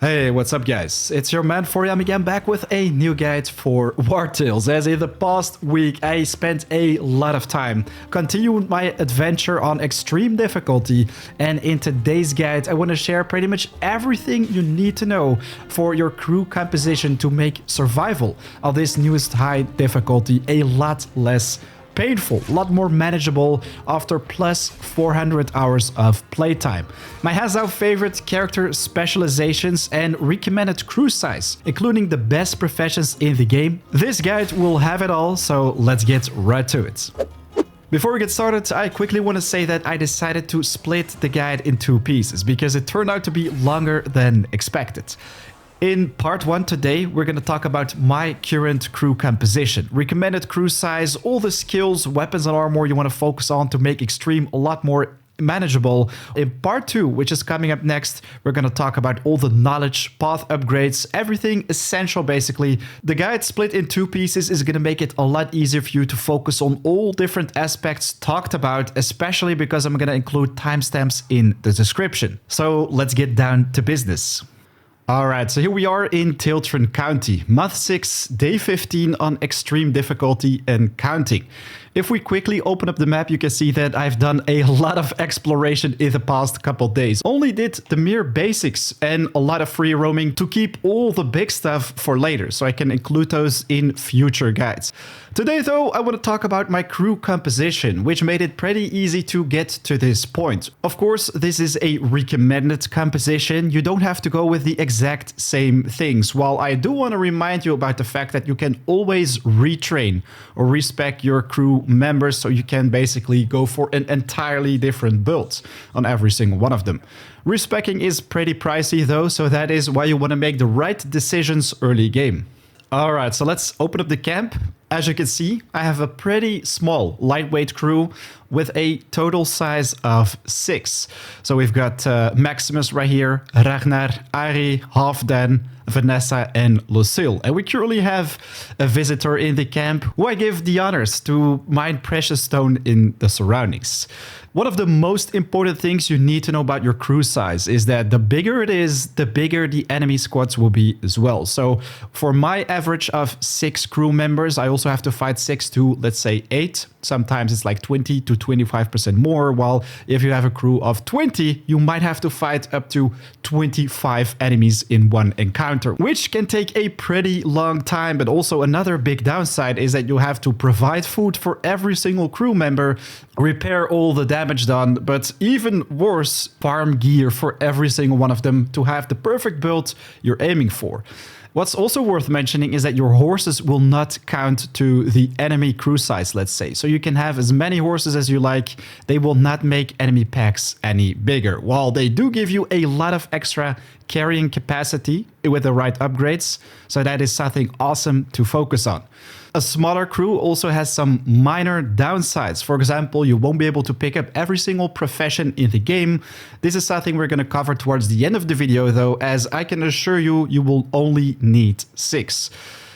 Hey, what's up guys? It's your man Foriam again, back with a new guide for Wartales. As in the past week I spent a lot of time continuing my adventure on Extreme Difficulty, and in today's guide I want to share pretty much everything you need to know for your crew composition to make survival of this newest high difficulty a lot less painful, a lot more manageable after plus 400 hours of playtime. My hands-down favorite character specializations and recommended crew size, including the best professions in the game. This guide will have it all, so let's get right to it. Before we get started, I quickly want to say that I decided to split the guide in two pieces because it turned out to be longer than expected. In part 1 today, we're going to talk about my current crew composition, recommended crew size, all the skills, weapons and armor you want to focus on to make Extreme a lot more manageable. In part 2, which is coming up next, we're going to talk about all the knowledge, path upgrades, everything essential basically. The guide split in two pieces is going to make it a lot easier for you to focus on all different aspects talked about, especially because I'm going to include timestamps in the description. So let's get down to business. Alright, so here we are in Tiltron County, month 6, day 15 on Extreme Difficulty and counting. If we quickly open up the map, you can see that I've done a lot of exploration in the past couple days. Only did the mere basics and a lot of free roaming to keep all the big stuff for later, so I can include those in future guides. Today though, I want to talk about my crew composition, which made it pretty easy to get to this point. Of course, this is a recommended composition. You don't have to go with the exact same things, while I do want to remind you about the fact that you can always retrain or respec your crew members, so you can basically go for an entirely different build on every single one of them. Respecing is pretty pricey though, so that is why you want to make the right decisions early game. Alright, so let's open up the camp. As you can see, I have a pretty small, lightweight crew with a total size of 6. So we've got Maximus right here, Ragnar, Ari, Halfdan, Vanessa and Lucille. And we currently have a visitor in the camp who I give the honors to mine precious stone in the surroundings. One of the most important things you need to know about your crew size is that the bigger it is, the bigger the enemy squads will be as well. So for my average of 6 crew members, I also have to fight 6 to, let's say, 8. Sometimes it's like 20 to 25% more, while if you have a crew of 20, you might have to fight up to 25 enemies in one encounter, which can take a pretty long time. But also another big downside is that you have to provide food for every single crew member, repair all the damage done, but even worse, farm gear for every single one of them to have the perfect build you're aiming for. What's also worth mentioning is that your horses will not count to the enemy crew size, let's say. So you can have as many horses as you like. They will not make enemy packs any bigger, while they do give you a lot of extra carrying capacity with the right upgrades. So that is something awesome to focus on. A smaller crew also has some minor downsides. For example, you won't be able to pick up every single profession in the game. This is something we're going to cover towards the end of the video though, as I can assure you, you will only need 6.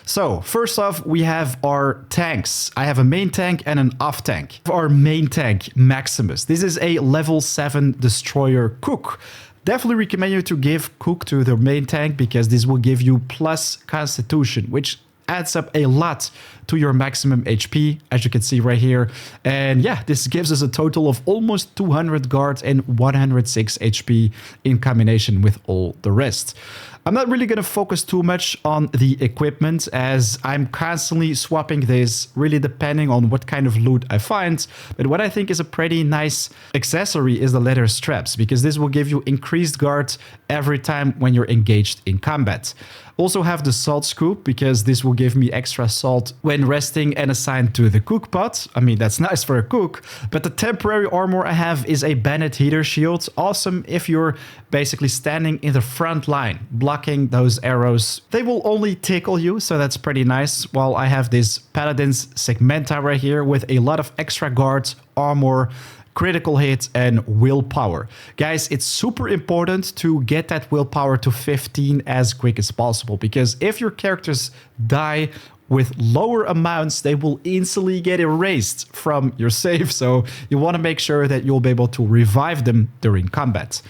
So first off, we have our tanks. I have a main tank and an off-tank. Our main tank, Maximus. This is a level 7 destroyer cook. Definitely recommend you to give cook to the main tank because this will give you plus constitution, which adds up a lot to your maximum HP, as you can see right here. And yeah, this gives us a total of almost 200 guard and 106 HP in combination with all the rest. I'm not really going to focus too much on the equipment, as I'm constantly swapping this, really depending on what kind of loot I find. But what I think is a pretty nice accessory is the leather straps, because this will give you increased guard every time when you're engaged in combat. Also have the salt scoop, because this will give me extra salt when resting and assigned to the cook pot. I mean, that's nice for a cook. But the temporary armor I have is a bandit heater shield. Awesome if you're basically standing in the front line, blocking those arrows. They will only tickle you, so that's pretty nice. While I have this Paladin's Segmenta right here with a lot of extra guards, armor, critical hit and willpower. Guys, it's super important to get that willpower to 15 as quick as possible, because if your characters die with lower amounts, they will instantly get erased from your save. So you want to make sure that you'll be able to revive them during combat.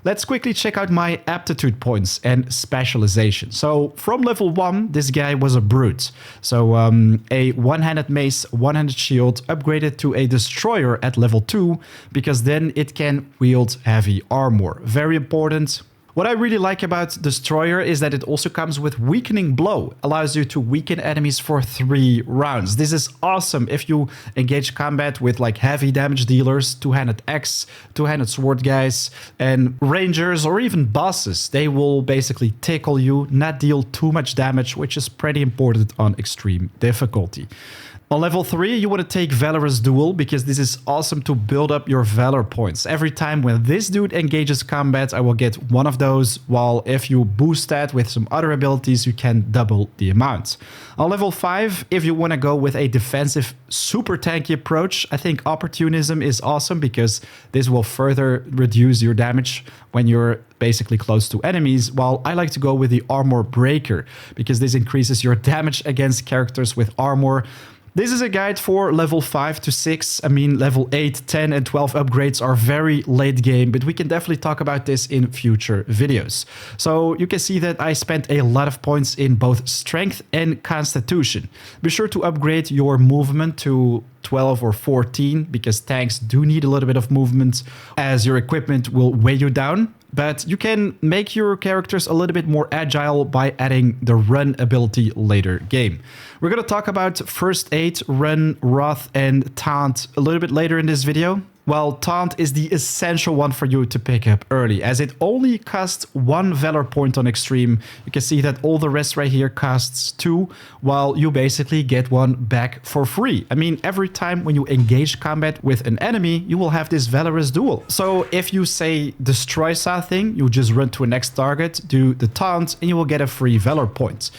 Let's quickly check out my aptitude points and specialization. So from level 1, this guy was a brute. So a one-handed mace, one-handed shield, upgraded to a destroyer at level 2, because then it can wield heavy armor. Very important. What I really like about Destroyer is that it also comes with Weakening Blow, allows you to weaken enemies for 3 rounds. This is awesome if you engage combat with like heavy damage dealers, two-handed axe, two-handed sword guys, and rangers or even bosses. They will basically tickle you, not deal too much damage, which is pretty important on extreme difficulty. On level 3, you want to take Valorous Duel, because this is awesome to build up your Valor points. Every time when this dude engages combat, I will get one of those, while if you boost that with some other abilities, you can double the amount. On level 5, if you want to go with a defensive super tanky approach, I think Opportunism is awesome, because this will further reduce your damage when you're basically close to enemies, while I like to go with the Armor Breaker, because this increases your damage against characters with armor. This is a guide for level 5 to 6. I mean, level 8, 10, and 12 upgrades are very late game, but we can definitely talk about this in future videos. So you can see that I spent a lot of points in both strength and constitution. Be sure to upgrade your movement to 12 or 14, because tanks do need a little bit of movement, as your equipment will weigh you down. But you can make your characters a little bit more agile by adding the run ability later game. We're going to talk about First Aid, Run, Wrath, and Taunt a little bit later in this video. Well, Taunt is the essential one for you to pick up early, as it only costs 1 Valor point on Extreme. You can see that all the rest right here costs 2, while you basically get 1 back for free. I mean, every time when you engage combat with an enemy, you will have this Valorous Duel. So if you say destroy something, you just run to a next target, do the Taunt, and you will get a free Valor point.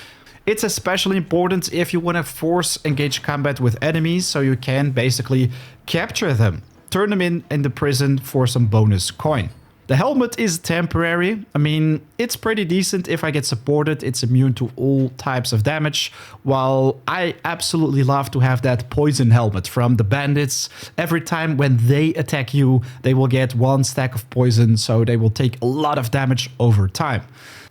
It's especially important if you want to force engage combat with enemies, so you can basically capture them. Turn them in the prison for some bonus coin. The helmet is temporary. I mean, it's pretty decent if I get supported. It's immune to all types of damage, while I absolutely love to have that poison helmet from the bandits. Every time when they attack you, they will get 1 stack of poison, so they will take a lot of damage over time.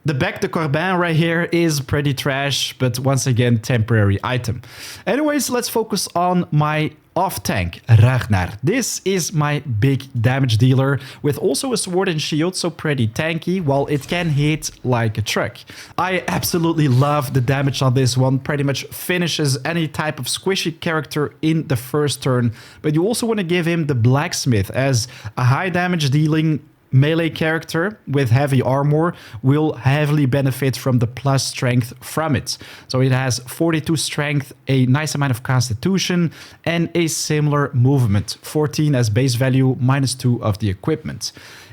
The Bec de Corbin right here is pretty trash, but once again, temporary item. Anyways, let's focus on my Off-Tank, Ragnar. This is my big damage dealer, with also a sword and shield, so pretty tanky, while it can hit like a truck. I absolutely love the damage on this one, pretty much finishes any type of squishy character in the first turn, but you also want to give him the Blacksmith, as a high damage dealing melee character with heavy armor will heavily benefit from the plus strength from it. So it has 42 strength, a nice amount of constitution, and a similar movement. 14 as base value, -2 of the equipment.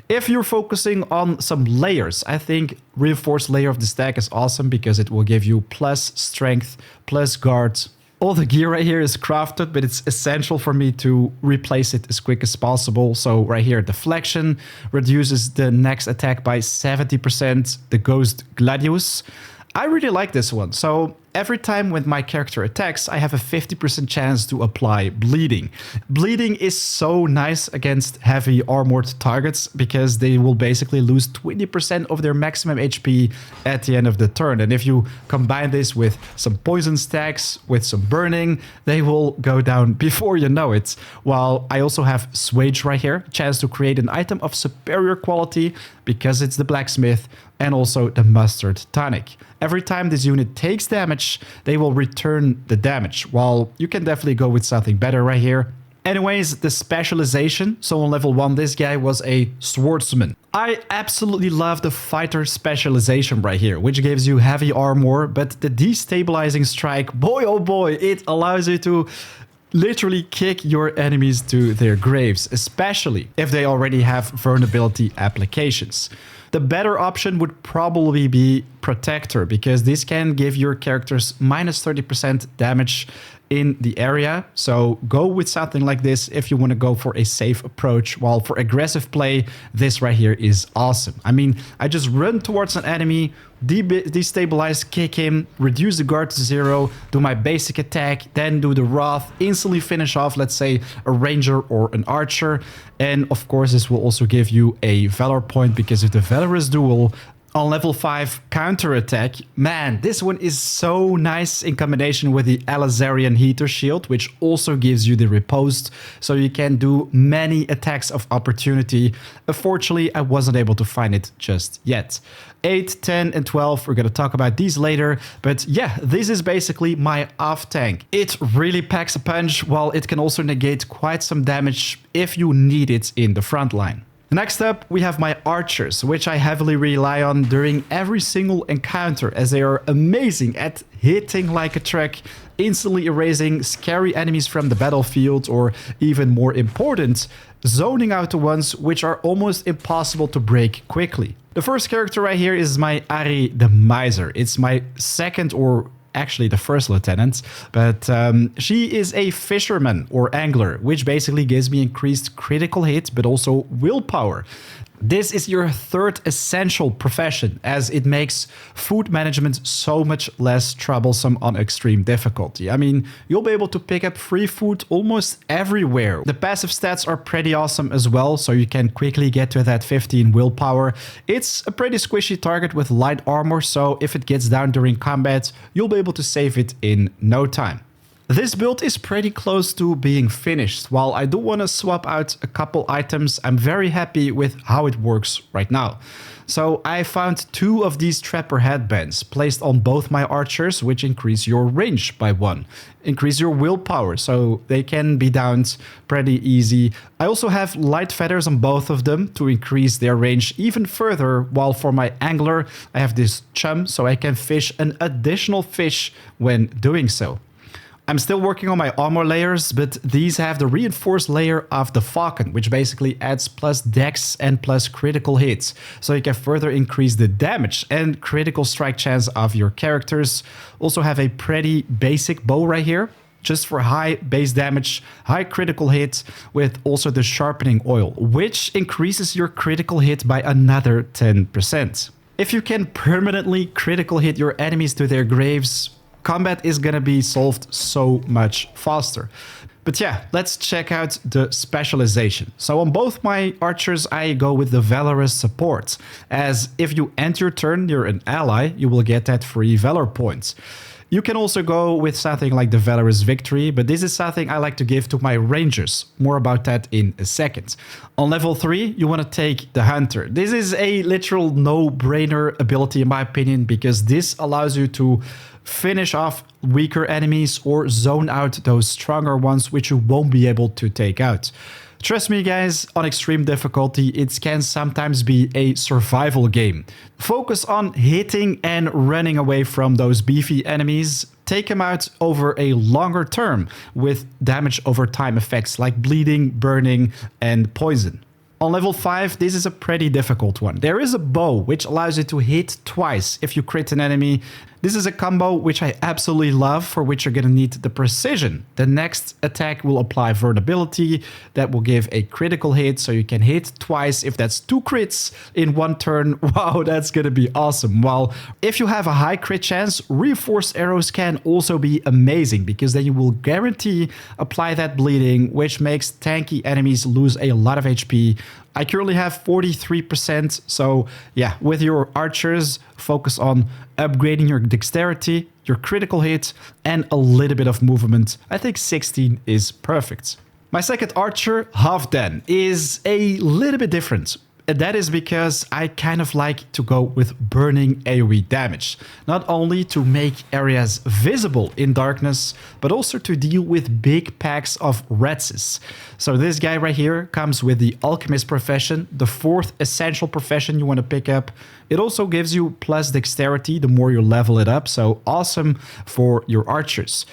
If you're focusing on some layers, I think Reinforced Layer of the Stack is awesome, because it will give you plus strength, plus guard. All the gear right here is crafted, but it's essential for me to replace it as quick as possible. So right here, Deflection reduces the next attack by 70%, the Ghost Gladius. I really like this one. So every time when my character attacks, I have a 50% chance to apply bleeding. Bleeding is so nice against heavy armored targets, because they will basically lose 20% of their maximum HP at the end of the turn. And if you combine this with some poison stacks, with some burning, they will go down before you know it. While I also have Swage right here, chance to create an item of superior quality, because it's the Blacksmith, and also the Mustard Tonic. Every time this unit takes damage, they will return the damage, while you can definitely go with something better right here. Anyways, the specialization. So on level 1, this guy was a swordsman. I absolutely love the fighter specialization right here, which gives you heavy armor, but the destabilizing strike, boy oh boy, it allows you to literally kick your enemies to their graves, especially if they already have vulnerability applications. The better option would probably be Protector, because this can give your characters minus 30% damage in the area. So go with something like this if you want to go for a safe approach, while for aggressive play, this right here is awesome. I mean, I just run towards an enemy, destabilize, kick him, reduce the guard to 0, do my basic attack, then do the Wrath, instantly finish off, let's say, a ranger or an archer. And of course, this will also give you a Valor point, because of the Valorous Duel on level 5 counter attack. Man, this one is so nice in combination with the Alizarian Heater Shield, which also gives you the riposte, so you can do many attacks of opportunity. Unfortunately, I wasn't able to find it just yet. 8, 10, and 12, we're going to talk about these later. But yeah, this is basically my Off-Tank. It really packs a punch, while it can also negate quite some damage if you need it in the front line. Next up, we have my archers, which I heavily rely on during every single encounter, as they are amazing at hitting like a truck, instantly erasing scary enemies from the battlefield, or even more important, zoning out the ones which are almost impossible to break quickly. The first character right here is my Ari the Miser. It's my second, or actually the first lieutenant, but she is a fisherman or angler, which basically gives me increased critical hit, but also willpower. This is your third essential profession, as it makes food management so much less troublesome on extreme difficulty. I mean, you'll be able to pick up free food almost everywhere. The passive stats are pretty awesome as well, so you can quickly get to that 15 willpower. It's a pretty squishy target with light armor, so if it gets down during combat, you'll be able to save it in no time. This build is pretty close to being finished. While I do want to swap out a couple items, I'm very happy with how it works right now. So I found 2 of these Trapper headbands placed on both my archers, which increase your range by 1. Increase your willpower, so they can be downed pretty easy. I also have light feathers on both of them to increase their range even further, while for my angler, I have this chum, so I can fish an additional fish when doing so. I'm still working on my armor layers, but these have the reinforced layer of the Falcon, which basically adds plus dex and plus critical hits, so you can further increase the damage and critical strike chance of your characters. Also have a pretty basic bow right here, just for high base damage, high critical hit, with also the sharpening oil, which increases your critical hit by another 10%. If you can permanently critical hit your enemies to their graves, combat is gonna be solved so much faster. But yeah, let's check out the specialization. So on both my archers, I go with the Valorous Support, as if you end your turn near an ally, you will get that free Valor points. You can also go with something like the Valorous Victory, but this is something I like to give to my rangers. More about that in a second. On level 3, you want to take the Hunter. This is a literal no-brainer ability in my opinion, because this allows you to finish off weaker enemies or zone out those stronger ones which you won't be able to take out. Trust me guys, on extreme difficulty it can sometimes be a survival game. Focus on hitting and running away from those beefy enemies. Take them out over a longer term with damage over time effects like bleeding, burning, and poison. On level 5, this is a pretty difficult one. There is a bow which allows you to hit twice if you crit an enemy. This is a combo which I absolutely love, for which you're going to need the precision. The next attack will apply vulnerability that will give a critical hit, so you can hit twice if that's 2 crits in 1 turn. Wow, that's going to be awesome. While if you have a high crit chance, reinforced arrows can also be amazing, because then you will guarantee apply that bleeding, which makes tanky enemies lose a lot of HP. I currently have 43%, so yeah, with your archers, focus on upgrading your dexterity, your critical hit, and a little bit of movement. I think 16 is perfect. My second archer, Halfdan, is a little bit different. And that is because I kind of like to go with burning AoE damage. Not only to make areas visible in darkness, but also to deal with big packs of rats. So this guy right here comes with the Alchemist profession, the 4th essential profession you want to pick up. It also gives you plus dexterity the more you level it up, so awesome for your archers.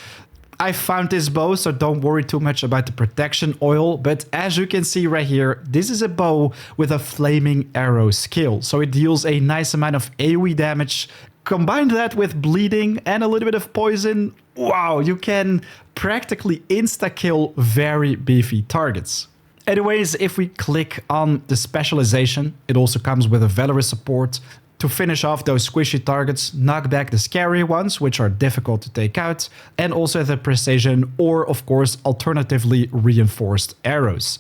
I found this bow, so don't worry too much about the protection oil, but as you can see right here, this is a bow with a flaming arrow skill, so it deals a nice amount of AoE damage Combine that with bleeding and a little bit of poison. Wow, you can practically insta-kill very beefy targets. Anyways, if we click on the specialization, it also comes with a Valorous support to finish off those squishy targets, knock back the scary ones, which are difficult to take out, and also the precision or, of course, alternatively reinforced arrows.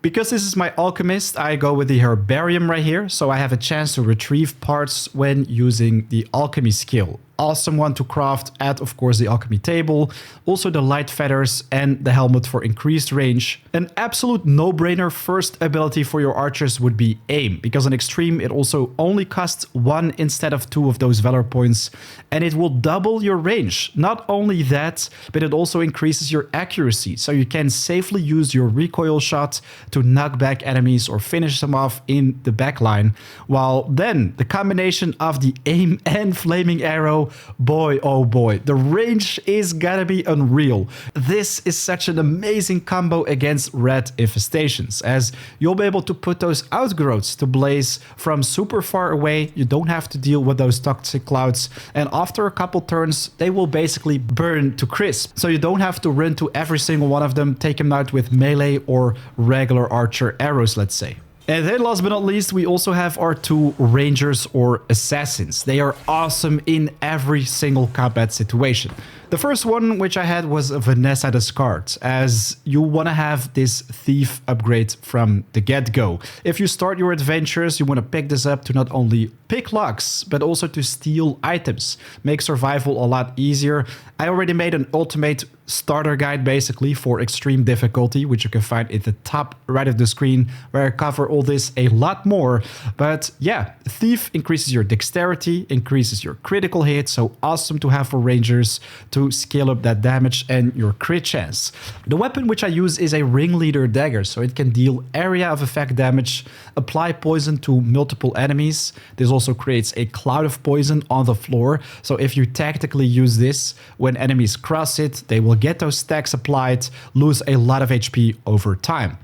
Because this is my alchemist, I go with the herbarium right here, so I have a chance to retrieve parts when using the alchemy skill. Awesome one to craft at, of course, the alchemy table. Also the light feathers and the helmet for increased range. An absolute no-brainer first ability for your archers would be aim, because on extreme it also only costs 1 instead of 2 of those valor points, and it will double your range. Not only that, but it also increases your accuracy, so you can safely use your recoil shot to knock back enemies or finish them off in the backline. While then the combination of the aim and flaming arrow, boy oh boy, the range is gotta be unreal. This is such an amazing combo against red infestations, as you'll be able to put those outgrowths to blaze from super far away. You don't have to deal with those toxic clouds, and after a couple turns they will basically burn to crisp, so you don't have to run to every single one of them, take them out with melee or regular archer arrows, let's say. And then last but not least, we also have our 2 rangers or assassins. They are awesome in every single combat situation. The first one which I had was Vanessa Descartes, as you want to have this thief upgrade from the get-go. If you start your adventures, you want to pick this up to not only pick locks, but also to steal items, make survival a lot easier. I already made an ultimate starter guide basically for extreme difficulty, which you can find at the top right of the screen, where I cover all this a lot more. But yeah, thief increases your dexterity, increases your critical hit, so awesome to have for rangers to scale up that damage and your crit chance. The weapon which I use is a ringleader dagger, so it can deal area of effect damage, apply poison to multiple enemies. This also creates a cloud of poison on the floor, so if you tactically use this, when enemies cross it, they will get those stacks applied, lose a lot of HP over time.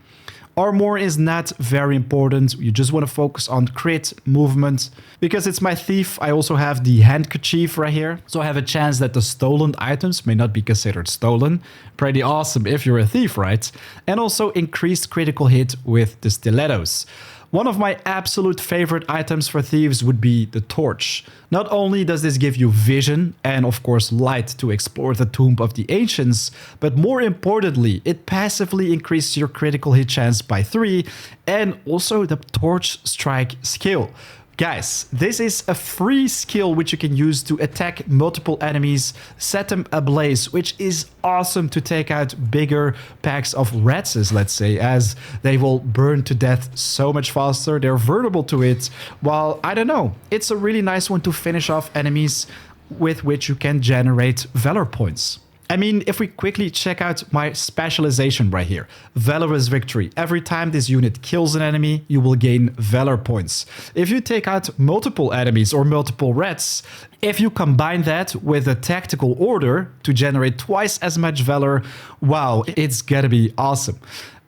Armor is not very important, you just want to focus on crit, movement. Because it's my thief, I also have the handkerchief right here, so I have a chance that the stolen items may not be considered stolen. Pretty awesome if you're a thief, right? And also increased critical hit with the stilettos. One of my absolute favorite items for thieves would be the torch. Not only does this give you vision and of course light to explore the tomb of the ancients, but more importantly, it passively increases your critical hit chance by 3 and also the torch strike skill. Guys, this is a free skill which you can use to attack multiple enemies, set them ablaze, which is awesome to take out bigger packs of rats, let's say, as they will burn to death so much faster. They're vulnerable to it, while, I don't know, it's a really nice one to finish off enemies with which you can generate valor points. I mean, if we quickly check out my specialization right here, Valorous Victory. Every time this unit kills an enemy, you will gain valor points. If you take out multiple enemies or multiple rats, if you combine that with a tactical order to generate twice as much valor, wow, it's gotta be awesome.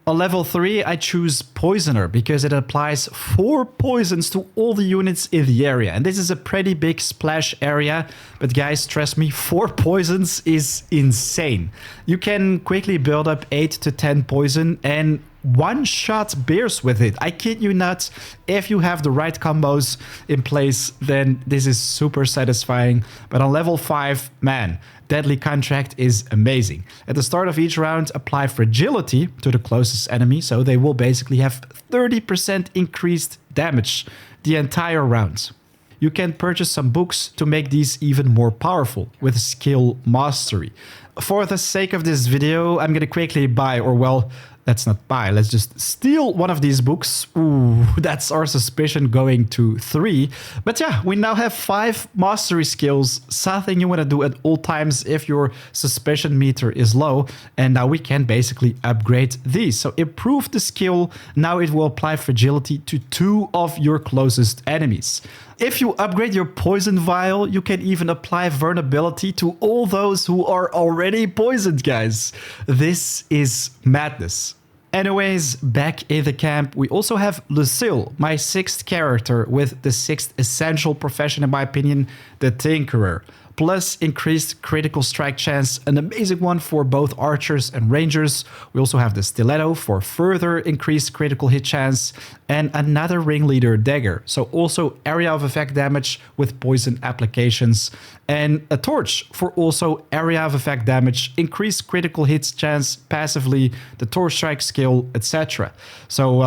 On level 3, I choose Poisoner because it applies 4 poisons to all the units in the area. And this is a pretty big splash area, but guys, trust me, 4 poisons is insane. You can quickly build up 8 to 10 poison and one-shot bears with it. I kid you not. If you have the right combos in place, then this is super satisfying. But on level 5, man, Deadly Contract is amazing. At the start of each round, apply Fragility to the closest enemy, so they will basically have 30% increased damage the entire round. You can purchase some books to make these even more powerful with skill mastery. For the sake of this video, I'm gonna quickly buy, or well, let's not buy, let's just steal one of these books. Ooh, that's our suspicion going to 3. But yeah, we now have 5 mastery skills, something you want to do at all times if your suspicion meter is low. And now we can basically upgrade these. So improve the skill, now it will apply fragility to 2 of your closest enemies. If you upgrade your Poison Vial, you can even apply vulnerability to all those who are already poisoned, guys. This is madness. Anyways, back in the camp, we also have Lucille, my 6th character with the 6th essential profession in my opinion, the Tinkerer. Plus increased critical strike chance, an amazing one for both archers and rangers. We also have the Stiletto for further increased critical hit chance, and another ringleader dagger, so also area of effect damage with poison applications, and a torch for also area of effect damage, increased critical hits chance passively, the torch strike skill, etc. So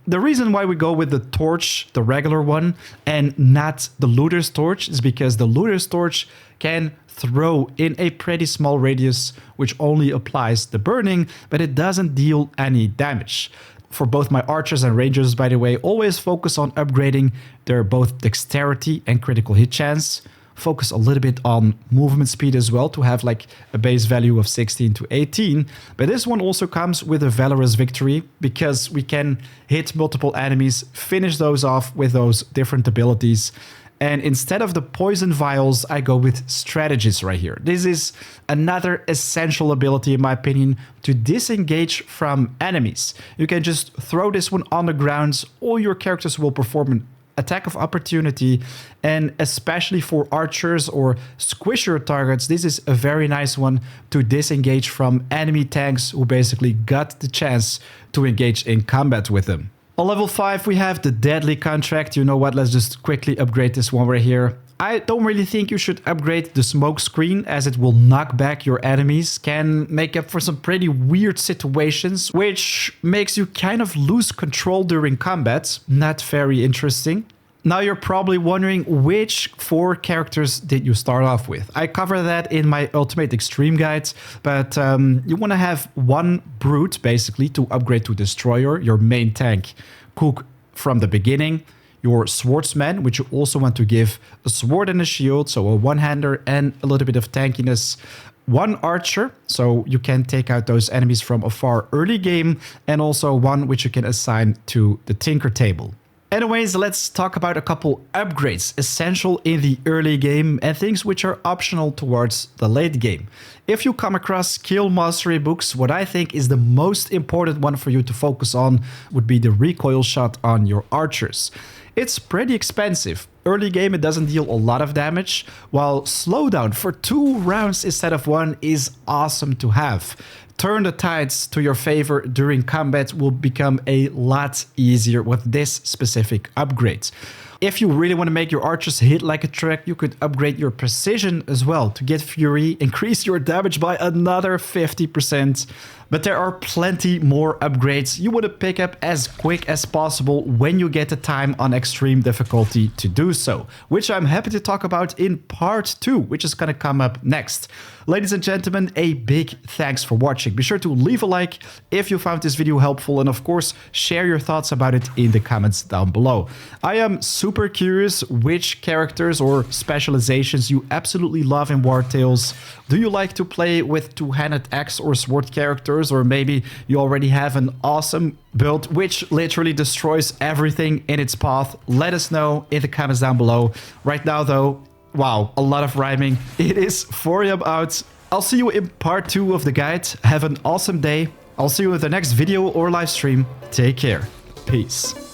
the reason why we go with the torch, the regular one, and not the looter's torch is because the looter's torch can throw in a pretty small radius, which only applies the burning, but it doesn't deal any damage. For both my archers and rangers, by the way, always focus on upgrading their both dexterity and critical hit chance. Focus a little bit on movement speed as well to have like a base value of 16 to 18. But this one also comes with a valorous victory because we can hit multiple enemies, finish those off with those different abilities. And instead of the poison vials, I go with strategies right here. This is another essential ability, in my opinion, to disengage from enemies. You can just throw this one on the ground. All your characters will perform an attack of opportunity. And especially for archers or squishier targets, this is a very nice one to disengage from enemy tanks who basically got the chance to engage in combat with them. On level 5, we have the Deadly Contract. You know what, let's just quickly upgrade this one right here. I don't really think you should upgrade the smoke screen as it will knock back your enemies, can make up for some pretty weird situations, which makes you kind of lose control during combat. Not very interesting. Now you're probably wondering which 4 characters did you start off with. I cover that in my Ultimate Extreme guide, but you want to have one Brute basically to upgrade to Destroyer, your main tank, cook from the beginning. Your Swordsman, which you also want to give a sword and a shield, so a one-hander and a little bit of tankiness. One Archer, so you can take out those enemies from afar early game, and also one which you can assign to the Tinker table. Anyways, let's talk about a couple upgrades essential in the early game and things which are optional towards the late game. If you come across skill mastery books, what I think is the most important one for you to focus on would be the Recoil Shot on your archers. It's pretty expensive. Early game, it doesn't deal a lot of damage, while slowdown for 2 rounds instead of 1 is awesome to have. Turn the tides to your favor during combat will become a lot easier with this specific upgrade. If you really want to make your archers hit like a truck, you could upgrade your precision as well to get fury, increase your damage by another 50%. But there are plenty more upgrades you want to pick up as quick as possible when you get the time on extreme difficulty to do so, which I'm happy to talk about in part 2, which is going to come up next. Ladies and gentlemen, a big thanks for watching. Be sure to leave a like if you found this video helpful, and of course, share your thoughts about it in the comments down below. I am super curious which characters or specializations you absolutely love in Wartales. Do you like to play with two-handed axe or sword characters, or maybe you already have an awesome build which literally destroys everything in its path? Let us know in the comments down below. Right now though, wow, a lot of rhyming. It is 4 AM out. I'll see you in part 2 of the guide. Have an awesome day. I'll see you in the next video or live stream. Take care. Peace.